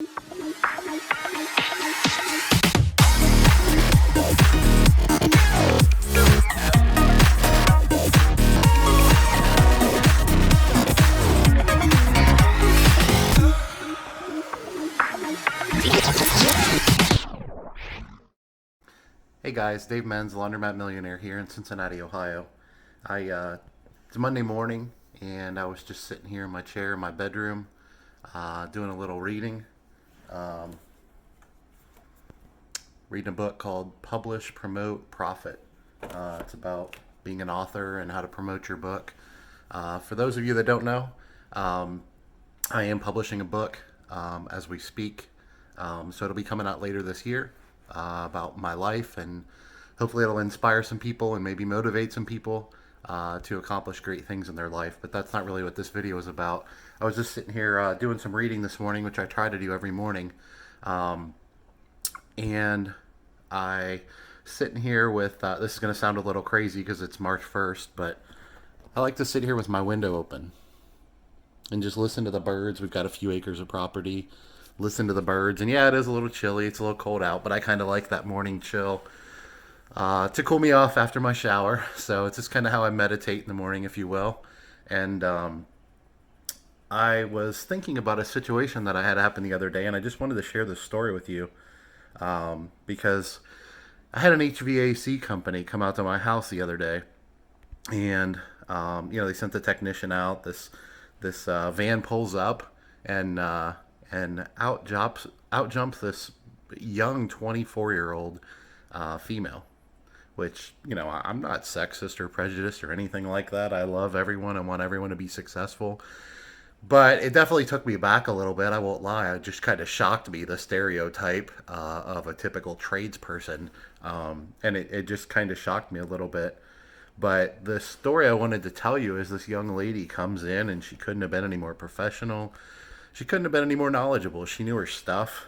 Hey guys, Dave Menz, Laundromat Millionaire here in Cincinnati, Ohio. It's Monday morning, and I was just sitting here in my chair in my bedroom, doing a little reading. Um, Reading a book called Publish, Promote, Profit. It's about being an author and how to promote your book. For those of you that don't know, um, I am publishing a book as we speak. So it'll be coming out later this year about my life, and hopefully it'll inspire some people and maybe motivate some people to accomplish great things in their life. But that's not really what this video is about. I was just sitting here doing some reading this morning, which I try to do every morning. Um, and I sitting here with this is going to sound a little crazy because it's March 1st, but I like to sit here with my window open and just listen to the birds. We've got a few acres of property. Listen to the birds, and yeah, it is a little chilly. It's a little cold out, but I kind of like that morning chill to cool me off after my shower. So it's just kind of how I meditate in the morning, if you will. And I was thinking about a situation that I had happen the other day, and I just wanted to share this story with you because I had an HVAC company come out to my house the other day, and they sent the technician out. This van pulls up, and out jumps this young 24-year-old female. Which, I'm not sexist or prejudiced or anything like that. I love everyone and want everyone to be successful. But it definitely took me back a little bit. I won't lie. It just kind of shocked me, the stereotype of a typical tradesperson. And it just kind of shocked me a little bit. But the story I wanted to tell you is this young lady comes in, and she couldn't have been any more professional. She couldn't have been any more knowledgeable. She knew her stuff.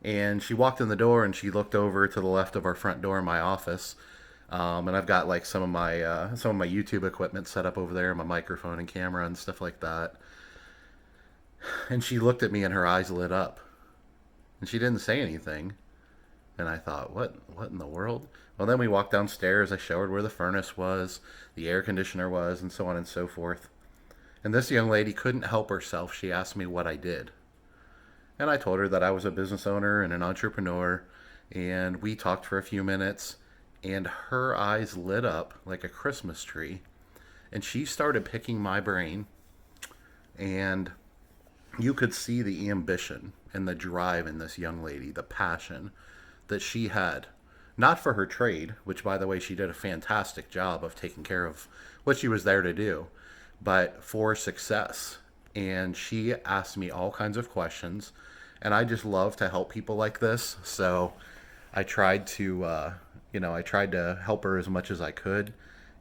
And she walked in the door, and she looked over to the left of our front door in my office. And I've got like some of my YouTube equipment set up over there, my microphone and camera and stuff like that. And she looked at me, and her eyes lit up, and she didn't say anything. And I thought, what in the world? Well, then we walked downstairs. I showed her where the furnace was, the air conditioner was, and so on and so forth. And this young lady couldn't help herself. She asked me what I did. And I told her that I was a business owner and an entrepreneur. And we talked for a few minutes. And her eyes lit up like a Christmas tree. And she started picking my brain. And you could see the ambition and the drive in this young lady, the passion that she had. Not for her trade, which, by the way, she did a fantastic job of taking care of what she was there to do, but for success. And she asked me all kinds of questions, and I just love to help people like this. So I tried to, I tried to help her as much as I could,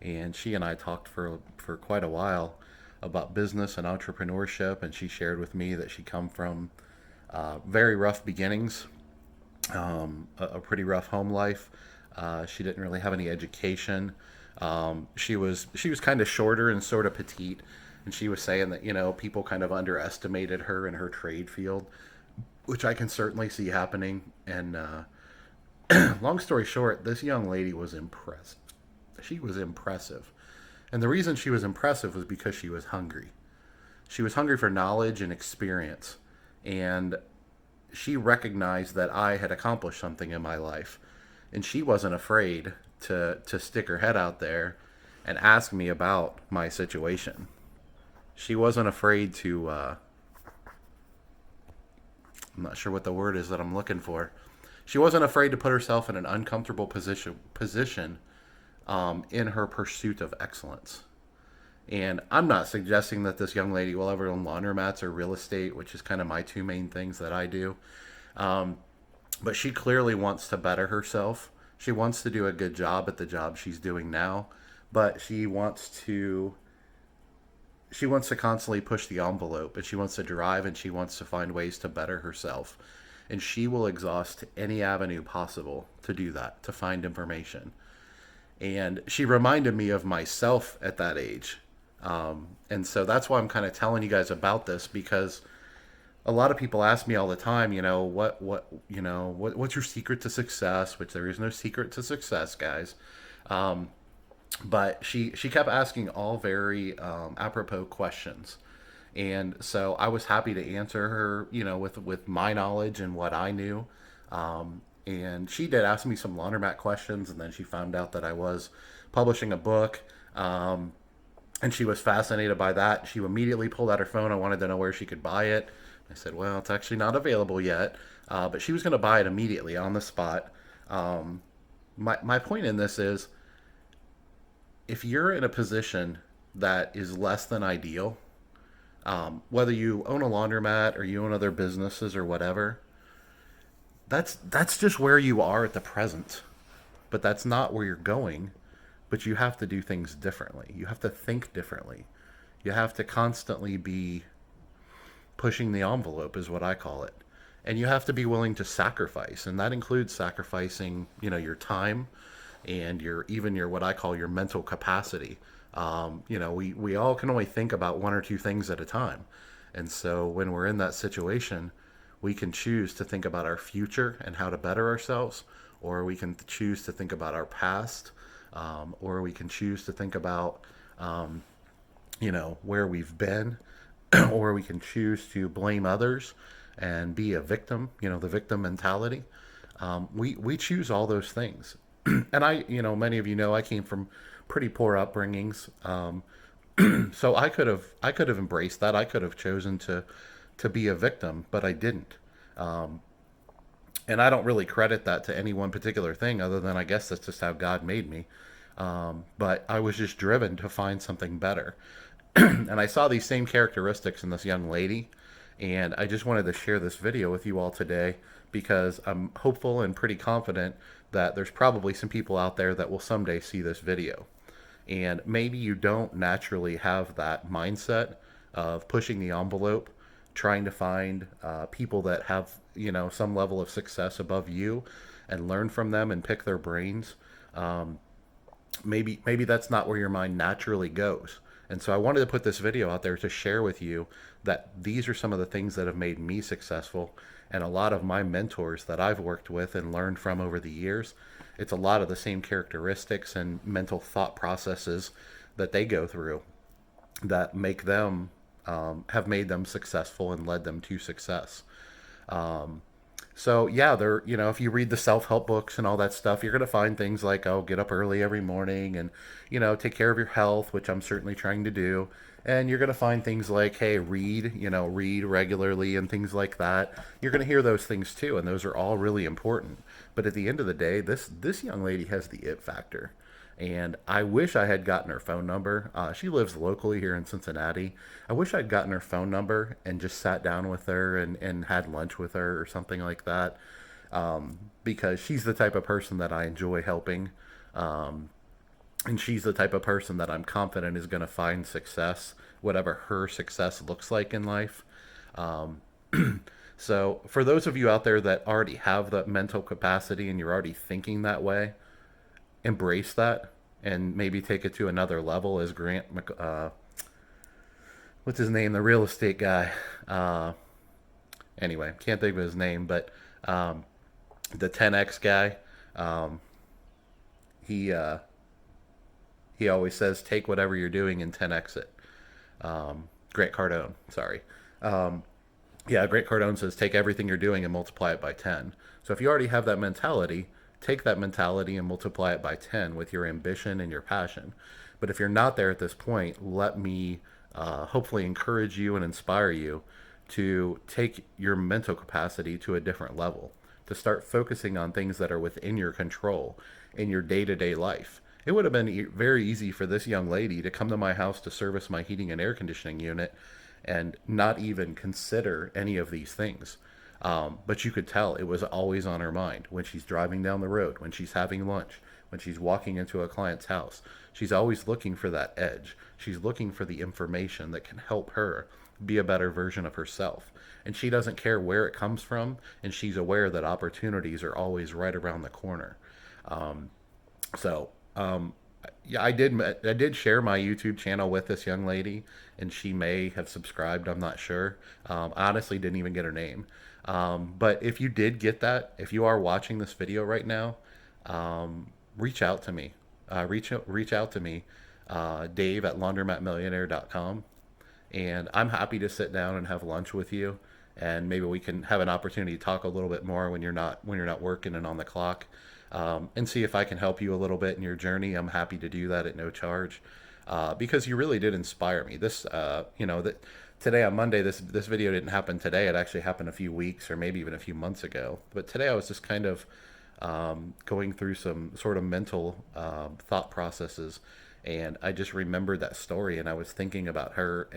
and she and I talked for quite a while about business and entrepreneurship. And she shared with me that she come from very rough beginnings, a pretty rough home life. She didn't really have any education. She was kind of shorter and sort of petite, and she was saying that people kind of underestimated her in her trade field, which I can certainly see happening. And long story short, this young lady was impressed. She was impressive, and the reason she was impressive was because she was hungry. She was hungry for knowledge and experience, and she recognized that I had accomplished something in my life, and she wasn't afraid to stick her head out there and ask me about my situation. She wasn't afraid to I'm not sure what the word is that I'm looking for. She wasn't afraid to put herself in an uncomfortable position in her pursuit of excellence. And I'm not suggesting that this young lady will ever own laundromats or real estate, which is kind of my two main things that I do. But she clearly wants to better herself. She wants to do a good job at the job she's doing now, but she wants to constantly push the envelope, and she wants to drive, and she wants to find ways to better herself. And she will exhaust any avenue possible to do that, to find information. And she reminded me of myself at that age. And so that's why I'm kind of telling you guys about this, because a lot of people ask me all the time, what's your secret to success? Which there is no secret to success, guys. Um, but she kept asking all very apropos questions, and so I was happy to answer her, with my knowledge and what I knew. And she did ask me some laundromat questions, and then she found out that I was publishing a book. And she was fascinated by that. She immediately pulled out her phone. I wanted to know where she could buy it. I said, well, it's actually not available yet. But she was going to buy it immediately on the spot. My point in this is, if you're in a position that is less than ideal, whether you own a laundromat or you own other businesses or whatever, that's just where you are at the present. But that's not where you're going. But you have to do things differently. You have to think differently. You have to constantly be pushing the envelope, is what I call it. And you have to be willing to sacrifice, and that includes sacrificing, your time and your what I call your mental capacity. We all can only think about one or two things at a time, and so when we're in that situation, we can choose to think about our future and how to better ourselves, or we can choose to think about our past, or we can choose to think about where we've been, or we can choose to blame others and be a victim, the victim mentality. We choose all those things. And many of you know I came from pretty poor upbringings. So I could have embraced that. I could have chosen to be a victim, but I didn't. And I don't really credit that to any one particular thing, other than I guess that's just how God made me. But I was just driven to find something better. And I saw these same characteristics in this young lady, and I just wanted to share this video with you all today because I'm hopeful and pretty confident that there's probably some people out there that will someday see this video. And maybe you don't naturally have that mindset of pushing the envelope, trying to find people that have, some level of success above you and learn from them and pick their brains. Maybe that's not where your mind naturally goes. And so I wanted to put this video out there to share with you that these are some of the things that have made me successful, and a lot of my mentors that I've worked with and learned from over the years. It's a lot of the same characteristics and mental thought processes that they go through that make them have made them successful and led them to success. Um, so yeah, if you read the self-help books and all that stuff, you're going to find things like, oh, get up early every morning and, take care of your health, which I'm certainly trying to do. And you're going to find things like, hey, read regularly and things like that. You're going to hear those things too, and those are all really important. But at the end of the day, this young lady has the it factor. And I wish I had gotten her phone number. She lives locally here in Cincinnati. I wish I'd gotten her phone number and just sat down with her and had lunch with her or something like that. Because she's the type of person that I enjoy helping. Um, and she's the type of person that I'm confident is going to find success, whatever her success looks like in life. Um, so, for those of you out there that already have that mental capacity and you're already thinking that way, embrace that and maybe take it to another level. As what's his name, the real estate guy, anyway, can't think of his name, but um, the 10x guy, um, he he always says take whatever you're doing and 10x it. Grant Cardone, sorry. um, yeah, Grant Cardone says take everything you're doing and multiply it by 10. So if you already have that mentality, take that mentality and multiply it by 10 with your ambition and your passion. But if you're not there at this point, let me hopefully encourage you and inspire you to take your mental capacity to a different level, to start focusing on things that are within your control in your day to day life. It would have been very easy for this young lady to come to my house to service my heating and air conditioning unit and not even consider any of these things. But you could tell it was always on her mind when she's driving down the road, when she's having lunch, when she's walking into a client's house. She's always looking for that edge. She's looking for the information that can help her be a better version of herself. And she doesn't care where it comes from, and she's aware that opportunities are always right around the corner. Um, so, Yeah, I did share my YouTube channel with this young lady, and she may have subscribed. I'm not sure. I honestly didn't even get her name. But if you did get that, if you are watching this video right now, reach out to me. Reach out to me, Dave at laundromatmillionaire.com, and I'm happy to sit down and have lunch with you, and maybe we can have an opportunity to talk a little bit more when you're not working and on the clock, and see if I can help you a little bit in your journey. I'm happy to do that at no charge, because you really did inspire me. That today on Monday, this video didn't happen today. It actually happened a few weeks or maybe even a few months ago. But today I was just kind of going through some sort of mental thought processes, and I just remembered that story, and I was thinking about her,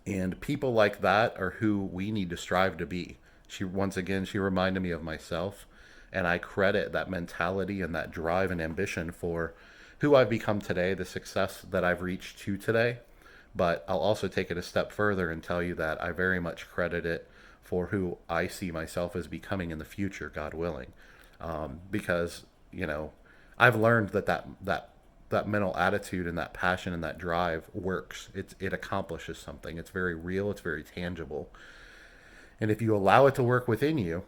and people like that are who we need to strive to be. She reminded me of myself, and I credit that mentality and that drive and ambition for who I've become today, the success that I've reached to today. But I'll also take it a step further and tell you that I very much credit it for who I see myself as becoming in the future, God willing. Because I've learned that mental attitude and that passion and that drive works. It accomplishes something. It's very real. It's very tangible. And if you allow it to work within you,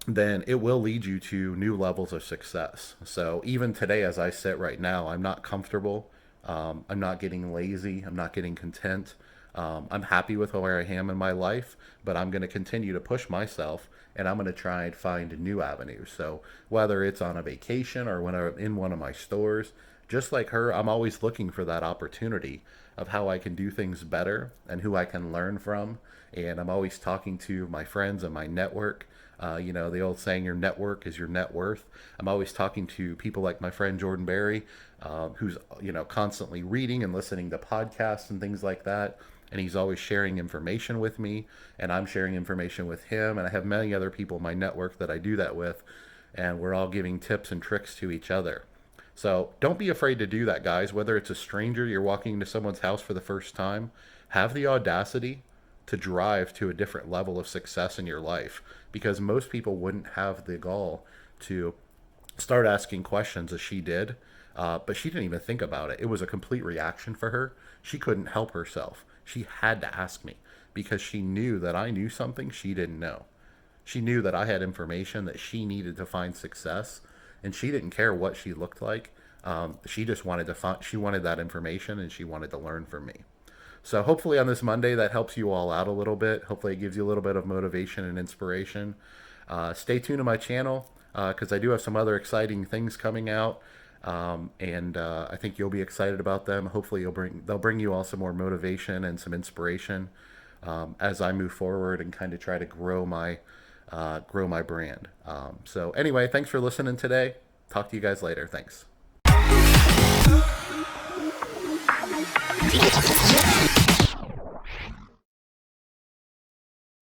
then it will lead you to new levels of success. So even today, as I sit right now, I'm not comfortable. I'm not getting lazy. I'm not getting content. I'm happy with where I am in my life, but I'm going to continue to push myself, and I'm going to try and find new avenues. So whether it's on a vacation or when I'm in one of my stores, just like her, I'm always looking for that opportunity of how I can do things better and who I can learn from. And I'm always talking to my friends and my network. The old saying, your network is your net worth. I'm always talking to people like my friend Jordan Berry, who's constantly reading and listening to podcasts and things like that. And he's always sharing information with me, and I'm sharing information with him. And I have many other people in my network that I do that with, and we're all giving tips and tricks to each other. So don't be afraid to do that, guys. Whether it's a stranger, you're walking into someone's house for the first time, have the audacity to drive to a different level of success in your life, because most people wouldn't have the gall to start asking questions as she did. But she didn't even think about it. It was a complete reaction for her. She couldn't help herself. She had to ask me because she knew that I knew something she didn't know. She knew that I had information that she needed to find success, and she didn't care what she looked like. She just wanted to find. She wanted that information, and she wanted to learn from me. So hopefully on this Monday that helps you all out a little bit. Hopefully it gives you a little bit of motivation and inspiration. Stay tuned to my channel because I do have some other exciting things coming out, and I think you'll be excited about them. Hopefully they'll bring you all some more motivation and some inspiration as I move forward and kind of try to grow my brand. So anyway, thanks for listening today. Talk to you guys later. Thanks.